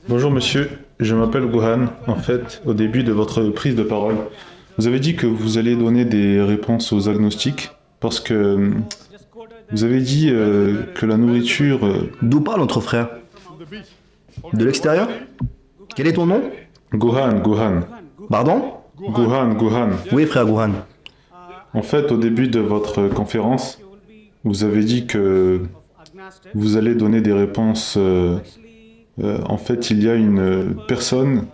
Bonjour monsieur, je m'appelle Gohan. En fait, au début de votre prise de parole, vous avez dit que vous allez donner des réponses aux agnostiques parce que vous avez dit que la nourriture... D'où parle notre frère? De l'extérieur? Quel est ton nom? Gohan, Gohan, Pardon? Gohan, Gohan. Oui, frère Gohan. En fait, au début de votre conférence, vous avez dit que vous allez donner des réponses... en fait, il y a une personne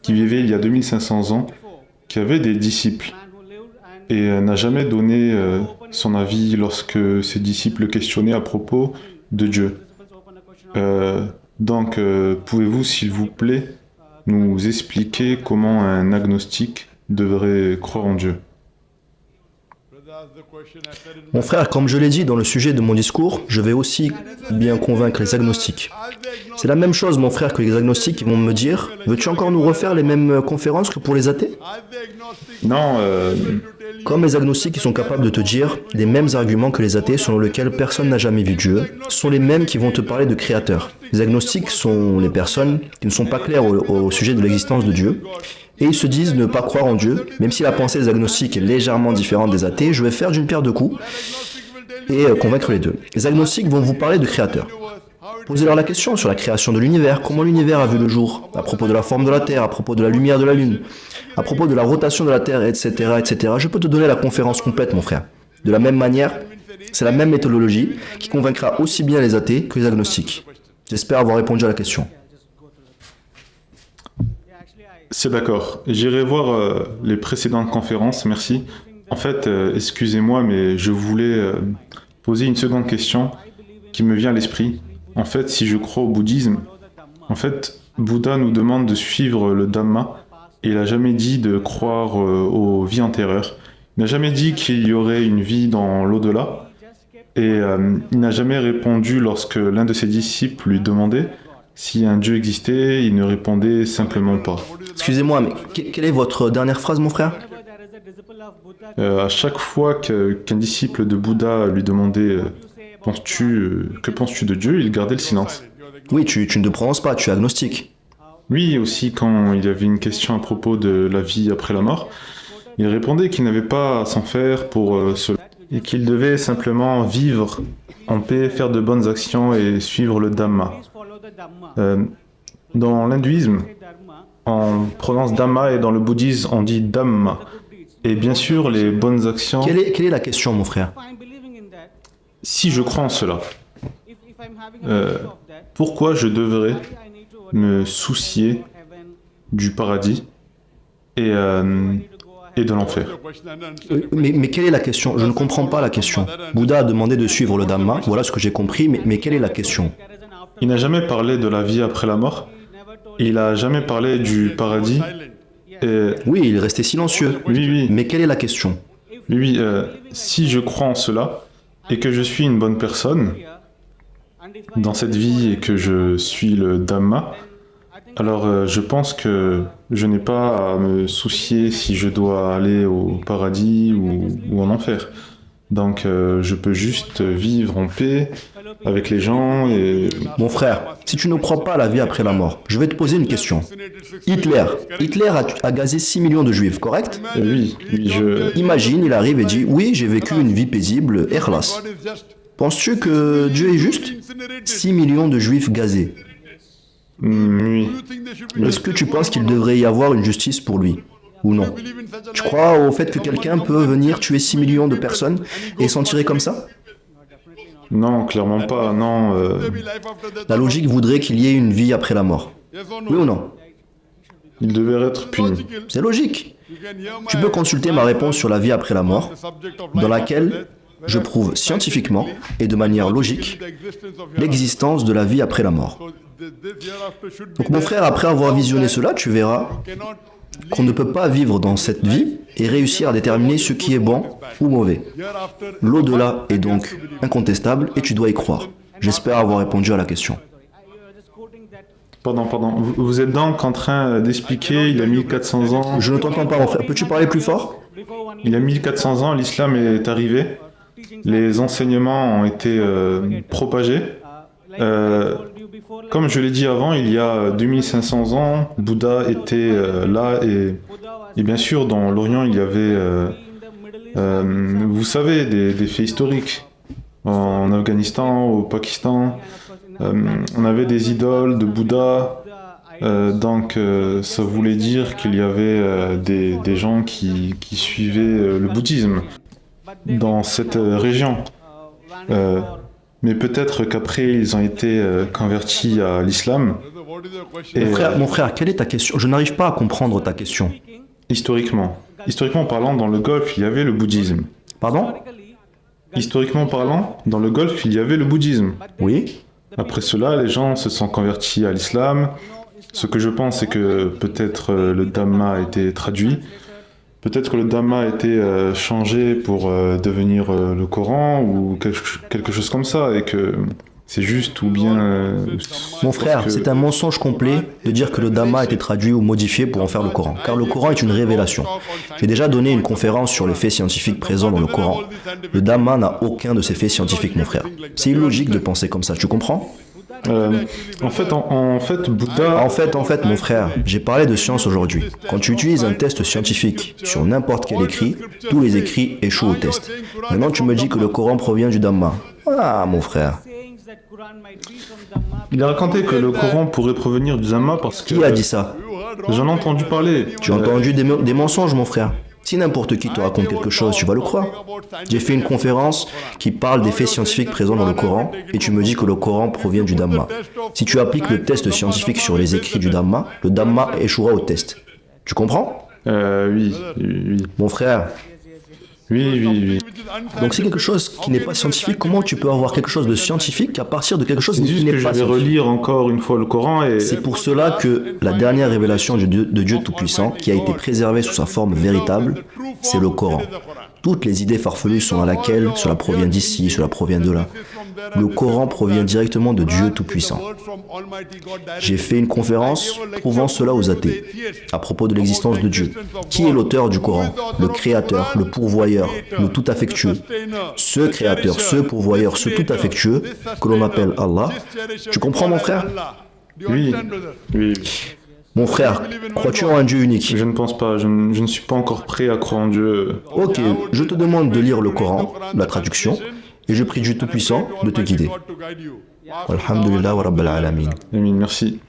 qui vivait il y a 2500 ans, qui avait des disciples, et n'a jamais donné son avis lorsque ses disciples le questionnaient à propos de Dieu. Donc, pouvez-vous, s'il vous plaît, nous expliquer comment un agnostique devrait croire en Dieu? Mon frère, comme je l'ai dit dans le sujet de mon discours, je vais aussi bien convaincre les agnostiques. C'est la même chose, mon frère, que les agnostiques qui vont me dire « Veux-tu encore nous refaire les mêmes conférences que pour les athées ?» Non, Comme les agnostiques qui sont capables de te dire les mêmes arguments que les athées selon lesquels personne n'a jamais vu Dieu, sont les mêmes qui vont te parler de créateur. Les agnostiques sont les personnes qui ne sont pas claires au sujet de l'existence de Dieu, et ils se disent ne pas croire en Dieu, même si la pensée des agnostiques est légèrement différente des athées, je vais faire d'une pierre deux coups et convaincre les deux. Les agnostiques vont vous parler de créateur. Posez-leur la question sur la création de l'univers, comment l'univers a vu le jour, à propos de la forme de la Terre, à propos de la lumière de la Lune, à propos de la rotation de la Terre, etc., etc. Je peux te donner la conférence complète, mon frère. De la même manière, c'est la même méthodologie qui convaincra aussi bien les athées que les agnostiques. J'espère avoir répondu à la question. c'est d'accord. J'irai voir les précédentes conférences, merci. En fait, excusez-moi, mais je voulais poser une seconde question qui me vient à l'esprit. En fait, si je crois au bouddhisme, en fait, Bouddha nous demande de suivre le Dhamma et il n'a jamais dit de croire aux vies antérieures. Il n'a jamais dit qu'il y aurait une vie dans l'au-delà et il n'a jamais répondu lorsque l'un de ses disciples lui demandait si un Dieu existait, il ne répondait simplement pas. Excusez-moi, mais quelle est votre dernière phrase, mon frère? À chaque fois qu'un disciple de Bouddha lui demandait que penses-tu de Dieu, il gardait le silence. Oui, tu ne te prononces pas, tu es agnostique. Oui, aussi quand il y avait une question à propos de la vie après la mort, il répondait qu'il n'avait pas à s'en faire pour cela, et qu'il devait simplement vivre en paix, faire de bonnes actions et suivre le Dhamma. Dans l'hindouisme, on prononce Dhamma et dans le bouddhisme, on dit Dhamma. Et bien sûr, les bonnes actions... Quelle est la question, mon frère? Si je crois en cela, pourquoi je devrais me soucier du paradis et de l'enfer? Mais quelle est la question? Je ne comprends pas la question. Bouddha a demandé de suivre le Dhamma, voilà ce que j'ai compris, mais quelle est la question? Il n'a jamais parlé de la vie après la mort, il n'a jamais parlé du paradis. Oui, il est resté silencieux. Oui, oui, Mais quelle est la question? oui, si je crois en cela et que je suis une bonne personne dans cette vie et que je suis le Dhamma, alors je pense que je n'ai pas à me soucier si je dois aller au paradis ou en enfer. Donc je peux juste vivre en paix avec les gens et... Mon frère, si tu ne crois pas à la vie après la mort, je vais te poser une question. Hitler a gazé 6 millions de juifs, correct? Oui, Imagine, il arrive et dit « Oui, j'ai vécu une vie paisible, ikhlas ». Penses-tu que Dieu est juste? 6 millions de juifs gazés. oui. Est-ce que tu penses qu'il devrait y avoir une justice pour lui? Ou non? Tu crois au fait que quelqu'un peut venir tuer 6 millions de personnes et s'en tirer comme ça? Non, clairement pas, non. La logique voudrait qu'il y ait une vie après la mort. Oui ou non? Il devait être puni. C'est logique. Tu peux consulter ma réponse sur la vie après la mort, dans laquelle je prouve scientifiquement et de manière logique l'existence de la vie après la mort. Donc mon frère, après avoir visionné cela, tu verras qu'on ne peut pas vivre dans cette vie et réussir à déterminer ce qui est bon ou mauvais. L'au-delà est donc incontestable et tu dois y croire. J'espère avoir répondu à la question. Pardon. Vous êtes donc en train d'expliquer, il y a 1400 ans... Je ne t'entends pas, mon frère. Peux-tu parler plus fort? Il y a 1400 ans, l'islam est arrivé. Les enseignements ont été propagés. Comme je l'ai dit avant, il y a 2500 ans, Bouddha était là et bien sûr dans l'Orient il y avait, vous savez, des faits historiques. En Afghanistan, au Pakistan, on avait des idoles de Bouddha, donc ça voulait dire qu'il y avait des gens qui suivaient le bouddhisme dans cette région. Mais peut-être qu'après ils ont été convertis à l'islam. Et Mon frère, quelle est ta question? Je n'arrive pas à comprendre ta question. historiquement parlant, dans le Golfe, il y avait le bouddhisme. Pardon? Historiquement parlant, dans le Golfe, il y avait le bouddhisme. Oui? Après cela, les gens se sont convertis à l'islam. Ce que je pense, c'est que peut-être le Dhamma a été traduit. Peut-être que le Dhamma a été changé pour devenir le Coran ou quelque chose comme ça, et que c'est juste ou bien... Mon frère, c'est un mensonge complet de dire que le Dhamma a été traduit ou modifié pour en faire le Coran, car le Coran est une révélation. J'ai déjà donné une conférence sur les faits scientifiques présents dans le Coran. Le Dhamma n'a aucun de ces faits scientifiques, mon frère. C'est illogique de penser comme ça, tu comprends? En fait, Bouddha... En fait, mon frère, j'ai parlé de science aujourd'hui. Quand tu utilises un test scientifique sur n'importe quel écrit, tous les écrits échouent au test. Maintenant, tu me dis que le Coran provient du Dhamma. Ah, mon frère. Il a raconté que le Coran pourrait provenir du Dhamma parce que... Qui a dit ça? J'en ai entendu parler. Tu as entendu des mensonges, mon frère. Si n'importe qui te raconte quelque chose, tu vas le croire. J'ai fait une conférence qui parle des faits scientifiques présents dans le Coran et tu me dis que le Coran provient du Dhamma. Si tu appliques le test scientifique sur les écrits du Dhamma, le Dhamma échouera au test. Tu comprends? Oui. Mon frère, Oui. donc c'est quelque chose qui n'est pas scientifique. Comment tu peux avoir quelque chose de scientifique à partir de quelque chose C'est qui juste n'est que je pas vais scientifique? relire encore une fois le Coran et... C'est pour cela que la dernière révélation de Dieu Tout-Puissant, qui a été préservée sous sa forme véritable, c'est le Coran. Toutes les idées farfelues sont à laquelle cela provient d'ici, cela provient de là. Le Coran provient directement de Dieu Tout-Puissant. J'ai fait une conférence prouvant cela aux athées, à propos de l'existence de Dieu. Qui est l'auteur du Coran? Le Créateur, le Pourvoyeur, le Tout-Affectueux. Ce Créateur, ce Pourvoyeur, ce Tout-Affectueux, que l'on appelle Allah. Tu comprends, mon frère? Oui. Mon frère, crois-tu en un Dieu unique? Je ne pense pas, je ne suis pas encore prêt à croire en Dieu. Ok, je te demande de lire le Coran, la traduction, et je prie Dieu Tout-Puissant de te guider. Alhamdulillah wa Rabbil Alamin. Amin, merci.